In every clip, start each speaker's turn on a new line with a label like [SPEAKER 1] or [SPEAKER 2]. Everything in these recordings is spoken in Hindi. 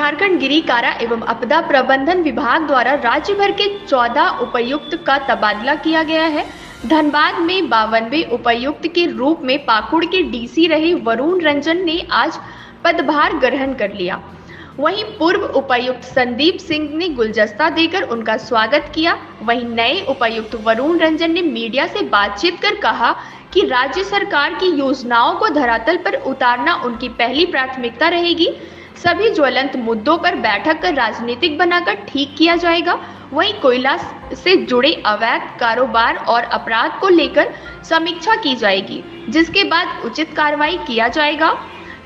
[SPEAKER 1] झारखंड गिरी कारा एवं आपदा प्रबंधन विभाग द्वारा राज्य भर के 14 उपायुक्त का तबादला किया गया है। धनबाद में 52वें उपायुक्त के रूप में पाकुड़ के डीसी रहे वरुण रंजन ने आज पदभार ग्रहण कर लिया। वहीं पूर्व उपायुक्त संदीप सिंह ने गुलदस्ता देकर उनका स्वागत किया। वहीं नए उपायुक्त वरुण रंजन ने मीडिया से बातचीत कर कहा कि राज्य सरकार की योजनाओं को धरातल पर उतारना उनकी पहली प्राथमिकता रहेगी। सभी ज्वलंत मुद्दों पर बैठक कर राजनीतिक बनाकर ठीक किया जाएगा। वहीं कोयला से जुड़े अवैध कारोबार और अपराध को लेकर समीक्षा की जाएगी, जिसके बाद उचित कार्रवाई किया जाएगा।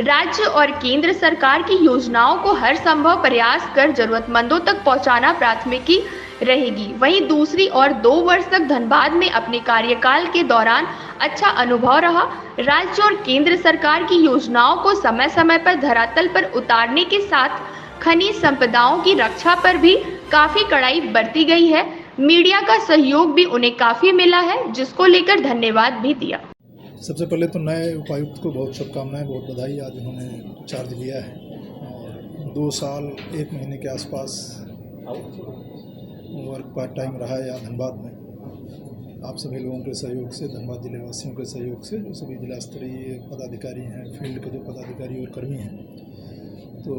[SPEAKER 1] राज्य और केंद्र सरकार की योजनाओं को हर संभव प्रयास कर जरूरतमंदों तक पहुंचाना प्राथमिकी रहेगी। वहीं दूसरी ओर 2 वर्ष तक धनबाद में अपने कार्यकाल के दौरान अच्छा अनुभव रहा। राज्य और केंद्र सरकार की योजनाओं को समय समय पर धरातल पर उतारने के साथ खनिज संपदाओं की रक्षा पर भी काफी कड़ाई बरती गई है। मीडिया का सहयोग भी उन्हें काफी मिला है, जिसको लेकर धन्यवाद भी दिया।
[SPEAKER 2] सबसे पहले तो नए उपायुक्त को बहुत शुभकामनाएं, बहुत बधाई। आज उन्होंने चार्ज लिया है और 2 साल 1 महीने के आसपास वर्क पार्ट टाइम रहा है यहाँ धनबाद में। आप सभी लोगों के सहयोग से, धनबाद जिले वासियों के सहयोग से, जो सभी जिला स्तरीय पदाधिकारी हैं, फील्ड के जो पदाधिकारी और कर्मी हैं, तो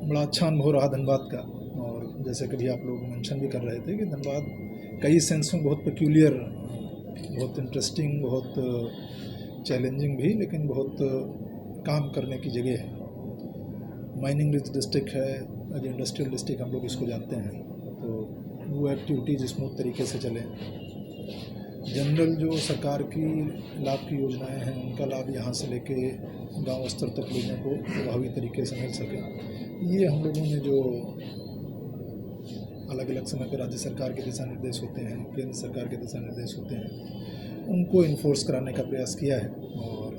[SPEAKER 2] बड़ा अच्छा अनुभव रहा धनबाद का। और जैसे कभी आप लोग मेंशन भी कर रहे थे कि धनबाद कई सेंस में बहुत पेक्यूलियर, बहुत इंटरेस्टिंग, बहुत चैलेंजिंग भी, लेकिन बहुत काम करने की जगह है। माइनिंग रिच डिस्ट्रिक्ट है, इंडस्ट्रियल डिस्ट्रिक्ट हम लोग इसको जानते हैं, तो वो एक्टिविटीज़ स्मूथ तरीके से चलें। जनरल जो सरकार की लाभ की योजनाएं हैं, उनका लाभ यहाँ से लेके गांव स्तर तक लोगों को प्रभावी तरीके से मिल सके, ये हम लोगों ने जो अलग अलग समय पर राज्य सरकार के दिशा निर्देश होते हैं, केंद्र सरकार के दिशा निर्देश होते हैं, उनको इन्फोर्स कराने का प्रयास किया है। और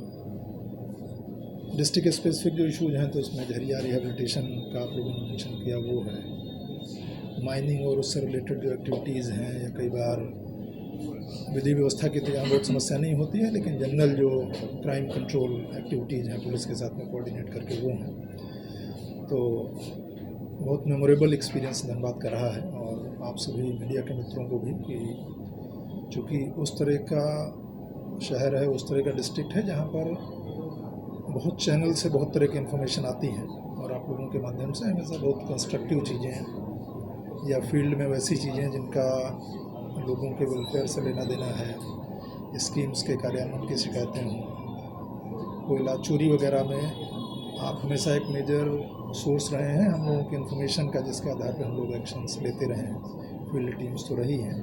[SPEAKER 2] डिस्ट्रिक्ट स्पेसिफिक जो इशूज़ हैं, तो उसमें झरिया रिहेबिलिटेशन का आप लोगों ने मेंशन किया, वो है। माइनिंग और उससे रिलेटेड जो एक्टिविटीज़ हैं, या कई बार विधि व्यवस्था की तो यहाँ बहुत समस्या नहीं होती है, लेकिन जनरल जो क्राइम कंट्रोल एक्टिविटीज़ हैं पुलिस के साथ में कोऑर्डिनेट करके, वो हैं। तो बहुत मेमोरेबल एक्सपीरियंस धनबाद का रहा है। और आप सभी मीडिया के मित्रों को भी, कि चूँकि उस तरह का शहर है, उस तरह का डिस्ट्रिक्ट है जहाँ पर बहुत चैनल से बहुत तरह की इन्फॉर्मेशन आती है, और आप लोगों के माध्यम से हमेशा बहुत कंस्ट्रक्टिव चीज़ें हैं, या फील्ड में वैसी चीज़ें जिनका लोगों के वेलफेयर से लेना देना है, स्कीम्स के कार्यान्वयन की शिकायतें हों, कोयला चोरी वगैरह में आप हमेशा एक मेजर सोर्स रहे हैं हम लोगों की इन्फॉर्मेशन का, जिसके आधार पर हम लोग एक्शंस लेते रहे हैं। फील्ड टीम्स तो रही हैं।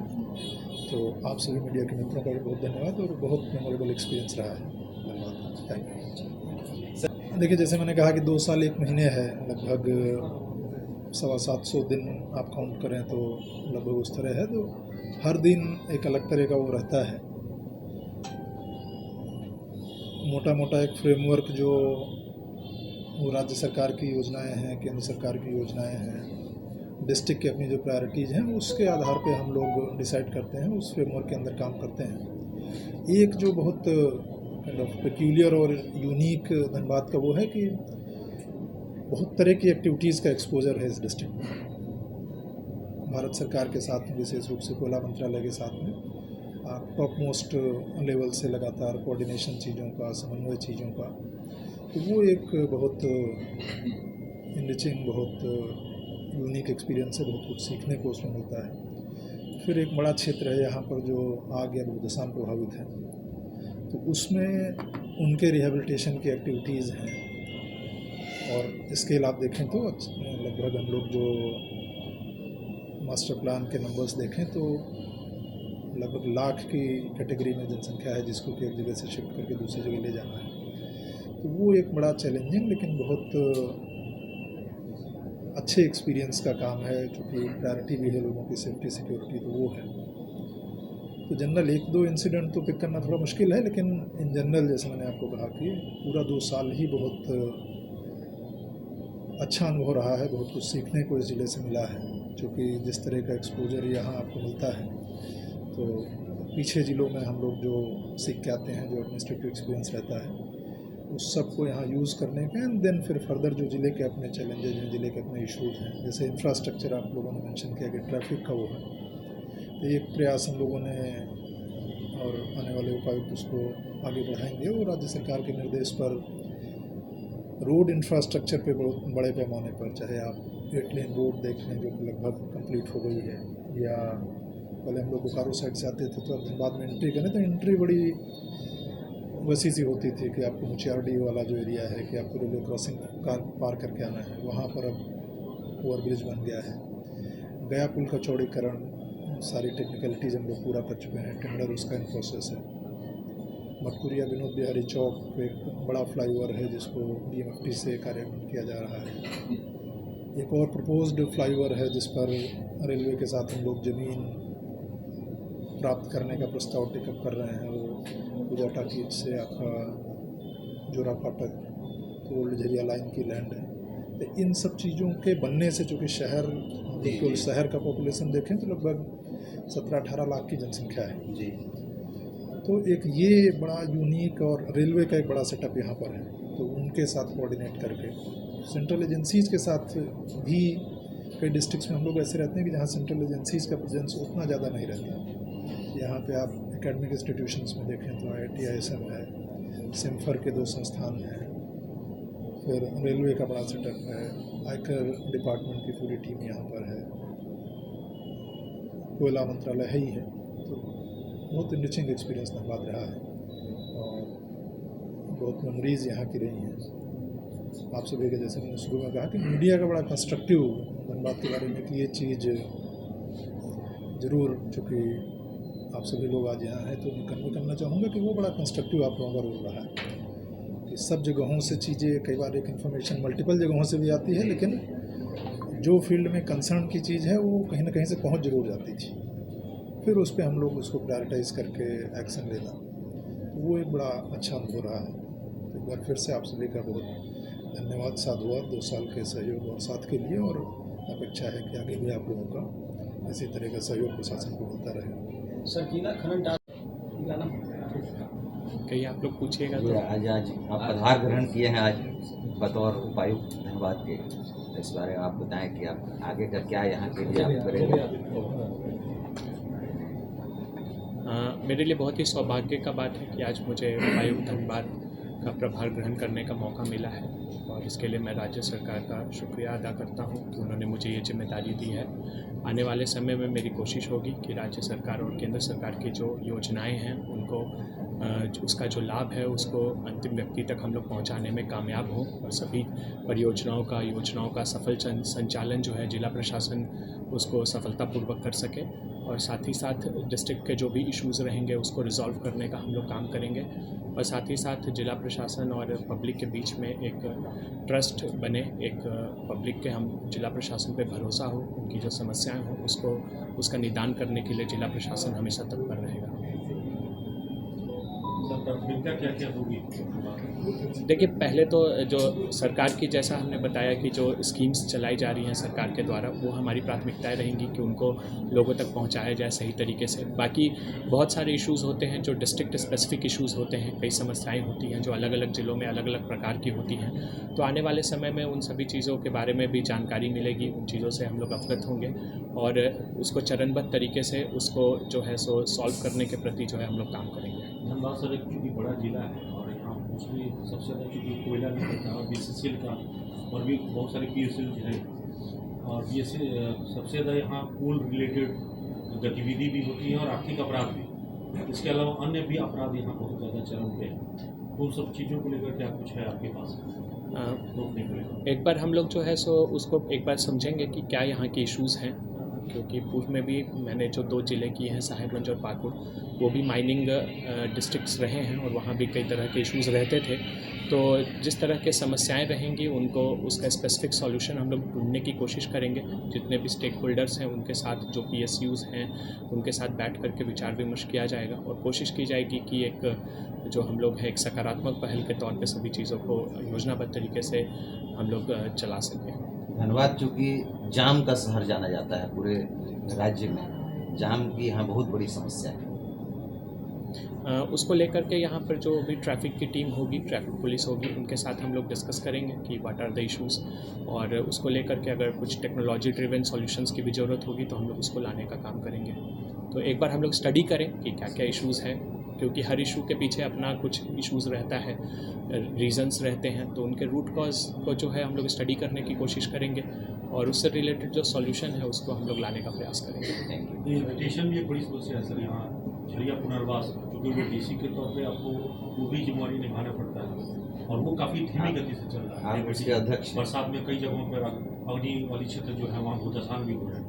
[SPEAKER 2] तो आप सभी मीडिया के मित्रों का भी बहुत धन्यवाद, और बहुत मेमोरेबल एक्सपीरियंस रहा है। धन्यवाद, थैंक यू। देखिए, जैसे मैंने कहा कि 2 साल 1 महीने है, लगभग 750 दिन आप काउंट करें तो लगभग उस तरह है। तो हर दिन एक अलग तरह का वो रहता है। मोटा मोटा एक फ्रेमवर्क जो वो राज्य सरकार की योजनाएं हैं, केंद्र सरकार की योजनाएं हैं, डिस्ट्रिक्ट की अपनी जो प्रायोरिटीज़ हैं, उसके आधार पे हम लोग डिसाइड करते हैं, उस फ्रेमवर्क के अंदर काम करते हैं। एक जो बहुत काइंड ऑफ पेक्यूलियर और यूनिक धनबाद का वो है कि बहुत तरह की एक्टिविटीज़ का एक्सपोजर है इस डिस्ट्रिक्ट में। भारत सरकार के साथ में, विशेष रूप से कोयला मंत्रालय के साथ में, टॉप मोस्ट लेवल से लगातार कोऑर्डिनेशन चीज़ों का, समन्वय चीज़ों का, तो वो एक बहुत इनरिचिंग, बहुत यूनिक एक्सपीरियंस है। बहुत कुछ सीखने को उसमें मिलता है। फिर एक बड़ा क्षेत्र है यहाँ पर जो आग या भूदशा में प्रभावित है, तो उसमें उनके रिहेबिलिटेशन की एक्टिविटीज़ हैं। और स्केल आप देखें तो लगभग हम लोग जो मास्टर प्लान के नंबर्स देखें तो लगभग लाख की कैटेगरी में जनसंख्या है, जिसको कि एक जगह से शिफ्ट करके दूसरी जगह ले जाना है। तो वो एक बड़ा चैलेंजिंग, लेकिन बहुत अच्छे एक्सपीरियंस का काम है, क्योंकि प्रायोरिटी भी है लोगों की सेफ्टी सिक्योरिटी, तो वो है। तो जनरल 1-2 इंसिडेंट तो पिक करना थोड़ा मुश्किल है, लेकिन इन जनरल जैसे मैंने आपको कहा कि पूरा 2 साल ही बहुत अच्छा अनुभव रहा है। बहुत कुछ सीखने को इस ज़िले से मिला है, क्योंकि जिस तरह का एक्सपोजर यहाँ आपको मिलता है, तो पीछे ज़िलों में हम लोग जो सीख के आते हैं, जो एडमिनिस्ट्रेटिव एक्सपीरियंस रहता है, उस सब को यहाँ यूज़ करने का, एंड देन फिर फर्दर जो ज़िले के अपने चैलेंजेज हैं, ज़िले के अपने इश्यूज़ हैं, जैसे इंफ्रास्ट्रक्चर आप लोगों ने मेंशन किया कि ट्रैफिक का वो है, तो एक प्रयास हम लोगों ने और आने वाले उपायुक्त उसको आगे बढ़ाएंगे और राज्य सरकार के निर्देश पर रोड इंफ्रास्ट्रक्चर पे बहुत बड़े पैमाने पर, चाहे आप 8 लेन रोड देख लें जो कि लगभग कंप्लीट हो गई है, या पहले हम लोग बोकारो साइड से आते थे तो अब धनबाद में एंट्री करें तो एंट्री बड़ी वैसी सी होती थी कि आपको मुचियारडी वाला जो एरिया है कि आपको रेलवे क्रॉसिंग कार पार करके आना है, वहाँ पर अब ओवरब्रिज बन गया है। गया पुल का चौड़ीकरण, सारी टेक्निकलिटीज़ हम लोग पूरा कर चुके हैं, टेंडर उसका इन प्रोसेस है। मटकुरिया विनोद बिहारी चौक पे एक बड़ा फ्लाईओवर है जिसको DMFT से कार्यान्वित किया जा रहा है। एक और प्रपोज्ड फ्लाईओवर है जिस पर रेलवे के साथ हम लोग ज़मीन प्राप्त करने का प्रस्ताव टेकअप कर रहे हैं। वो पूजा टाकीज से आपका जोरा फाटक तो ओल्ड झरिया लाइन की लैंड है। तो इन सब चीज़ों के बनने से, चूँकि शहर, बिल्कुल शहर का पॉपुलेशन देखें तो लगभग 17-18 लाख की जनसंख्या है जी। तो एक ये बड़ा यूनिक और रेलवे का एक बड़ा सेटअप यहाँ पर है, तो उनके साथ कोऑर्डिनेट करके सेंट्रल एजेंसीज़ के साथ भी, कई डिस्ट्रिक्ट्स में हम लोग ऐसे रहते हैं कि जहाँ सेंट्रल एजेंसीज़ का प्रेजेंस उतना ज़्यादा नहीं रहता। यहाँ पे आप एकेडमिक इंस्टीट्यूशंस में देखें तो IIT ISM है, सिम्फर के 2 संस्थान हैं, फिर रेलवे का बड़ा सेटअप है, आयकर डिपार्टमेंट की पूरी टीम यहाँ पर है, कोयला मंत्रालय है ही है। तो बहुत इनरिचिंग एक्सपीरियंस धनबाद रहा है और बहुत मेमोरीज़ यहाँ की रही हैं। आप सभी के, जैसे मैंने शुरू में कहा कि मीडिया का बड़ा कंस्ट्रक्टिव धनबाद के बारे में कि ये चीज़ ज़रूर, चूँकि आप सभी लोग आज यहाँ हैं तो मैं कन्वे करना चाहूँगा कि वो बड़ा कंस्ट्रक्टिव आप लोगों का रोल रहा है कि सब जगहों से चीज़ें, कई बार एक इन्फॉर्मेशन मल्टीपल जगहों से भी आती है, लेकिन जो फील्ड में कंसर्न की चीज़ है वो कहीं ना कहीं से पहुँच जरूर जाती थी, फिर उस पर हम लोग उसको प्रायोरिटाइज़ करके एक्शन लेना, तो वो एक बड़ा अच्छा अनुभव रहा है। तो एक बार फिर से आप सभी का बहुत धन्यवाद, साधुवाद 2 साल के सहयोग और साथ के लिए, और अपेक्षा है कि आगे भी आप लोगों का इसी तरह का सहयोग प्रशासन को मिलता रहेगा।
[SPEAKER 3] सर कीना खनन
[SPEAKER 4] कहीं आप लोग पूछिएगा तो।
[SPEAKER 5] आज आप पदभार ग्रहण किए हैं आज बतौर उपायुक्त धनबाद के, इस बारे में आप बताएं कि आप आगे का क्या यहाँ के लिए आप करेंगे।
[SPEAKER 4] मेरे लिए बहुत ही सौभाग्य का बात है कि आज मुझे उपायुक्त धनबाद का प्रभार ग्रहण करने का मौका मिला है, और इसके लिए मैं राज्य सरकार का शुक्रिया अदा करता हूं कि उन्होंने मुझे ये जिम्मेदारी दी है। आने वाले समय में मेरी कोशिश होगी कि राज्य सरकार और केंद्र सरकार की जो योजनाएं हैं उनको उसका जो लाभ है उसको अंतिम व्यक्ति तक हम लोग पहुंचाने में कामयाब हों, और सभी परियोजनाओं का, योजनाओं का सफल संचालन जो है जिला प्रशासन उसको सफलतापूर्वक कर सके, और साथ ही साथ डिस्ट्रिक्ट के जो भी इश्यूज़ रहेंगे उसको रिजॉल्व करने का हम लोग काम करेंगे, और साथ ही साथ जिला प्रशासन और पब्लिक के बीच में एक ट्रस्ट बने, एक पब्लिक के हम जिला प्रशासन पे भरोसा हो, उनकी जो समस्याएं हो उसका निदान करने के लिए जिला प्रशासन हमेशा तत्पर रहेगा।
[SPEAKER 3] प्राथमिकता क्या क्या होगी?
[SPEAKER 4] देखिए, पहले तो जो सरकार की, जैसा हमने बताया कि जो स्कीम्स चलाई जा रही हैं सरकार के द्वारा, वो हमारी प्राथमिकताएं रहेंगी कि उनको लोगों तक पहुंचाया जाए सही तरीके से। बाकी बहुत सारे इश्यूज़ होते हैं जो डिस्ट्रिक्ट स्पेसिफिक इश्यूज़ होते हैं, कई समस्याएं होती हैं जो अलग अलग ज़िलों में अलग अलग प्रकार की होती हैं, तो आने वाले समय में उन सभी चीज़ों के बारे में भी जानकारी मिलेगी, उन चीज़ों से हम लोग अवगत होंगे और उसको चरणबद्ध तरीके से उसको जो है सो सॉल्व करने के प्रति जो है हम लोग काम करेंगे।
[SPEAKER 3] धनबाद सर एक चूँकि बड़ा जिला है और यहाँ मोस्टली सबसे ज़्यादा चूँकि कोयला भी होता है और BCCL का और भी बहुत सारे PSL है, और ये सबसे ज़्यादा यहाँ कोल रिलेटेड गतिविधि भी होती है और आर्थिक अपराध भी। इसके अलावा अन्य भी अपराध यहाँ बहुत ज़्यादा चरम पे है। तो उन सब चीज़ों को लेकर क्या कुछ है आपके पास?
[SPEAKER 4] एक बार हम लोग जो है सो उसको एक बार समझेंगे कि क्या यहाँ के इश्यूज़ हैं, क्योंकि पूर्व में भी मैंने जो 2 ज़िले किए हैं, साहेबगंज और पाकुड़, वो भी माइनिंग डिस्ट्रिक्ट्स रहे हैं और वहाँ भी कई तरह के इश्यूज़ रहते थे। तो जिस तरह के समस्याएं रहेंगी उनको उसका स्पेसिफिक सॉल्यूशन हम लोग ढूंढने की कोशिश करेंगे। जितने भी स्टेक होल्डर्स हैं उनके साथ, जो PSUs हैं उनके साथ बैठ करके विचार विमर्श किया जाएगा और कोशिश की जाएगी कि एक जो हम लोग है एक सकारात्मक पहल के तौर पे सभी चीज़ों को योजनाबद्ध तरीके से हम लोग चला सकें।
[SPEAKER 5] धनबाद चूँकि जाम का शहर जाना जाता है पूरे राज्य में, जाम की यहाँ बहुत बड़ी समस्या है।
[SPEAKER 4] उसको लेकर के यहाँ पर जो भी ट्रैफिक की टीम होगी, ट्रैफिक पुलिस होगी, उनके साथ हम लोग डिस्कस करेंगे कि व्हाट आर द इश्यूज़, और उसको लेकर के अगर कुछ टेक्नोलॉजी ड्रिवन सॉल्यूशंस की भी ज़रूरत होगी तो हम लोग उसको लाने का काम करेंगे। तो एक बार हम लोग स्टडी करें कि क्या क्या इश्यूज़ हैं, क्योंकि हर इशू के पीछे अपना कुछ इश्यूज़ रहता है, रीज़न्स रहते हैं, तो उनके रूट कॉज को जो है हम लोग स्टडी करने की कोशिश करेंगे और उससे रिलेटेड जो सॉल्यूशन है उसको हम लोग लाने का प्रयास करेंगे।
[SPEAKER 3] ये रोटेशन भी एक बड़ी समस्या है सर यहाँ झरिया पुनर्वास, क्योंकि वो डीसी के तौर पे आपको वो भी जिम्मेवारी निभाना पड़ता है और वो काफ़ी धीमी गति से चल रहा है।
[SPEAKER 5] आप उसके अध्यक्ष हैं।
[SPEAKER 3] बरसात में कई जगहों पर अग्नि वाली क्षेत्र जो है वहाँ भूदसान भी हो रहे हैं,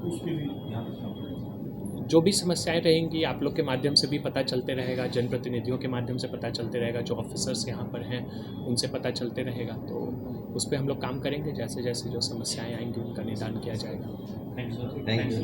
[SPEAKER 3] तो उस पर भी ध्यान रखना पड़ेगा।
[SPEAKER 4] जो भी समस्याएं रहेंगी आप लोग के माध्यम से भी पता चलते रहेगा, जनप्रतिनिधियों के माध्यम से पता चलते रहेगा, जो ऑफिसर्स यहाँ पर हैं उनसे पता चलते रहेगा, तो उस पर हम लोग काम करेंगे। जैसे जैसे जो समस्याएं आएंगी उनका निदान किया जाएगा।
[SPEAKER 3] Thank you sir.
[SPEAKER 5] Thank you.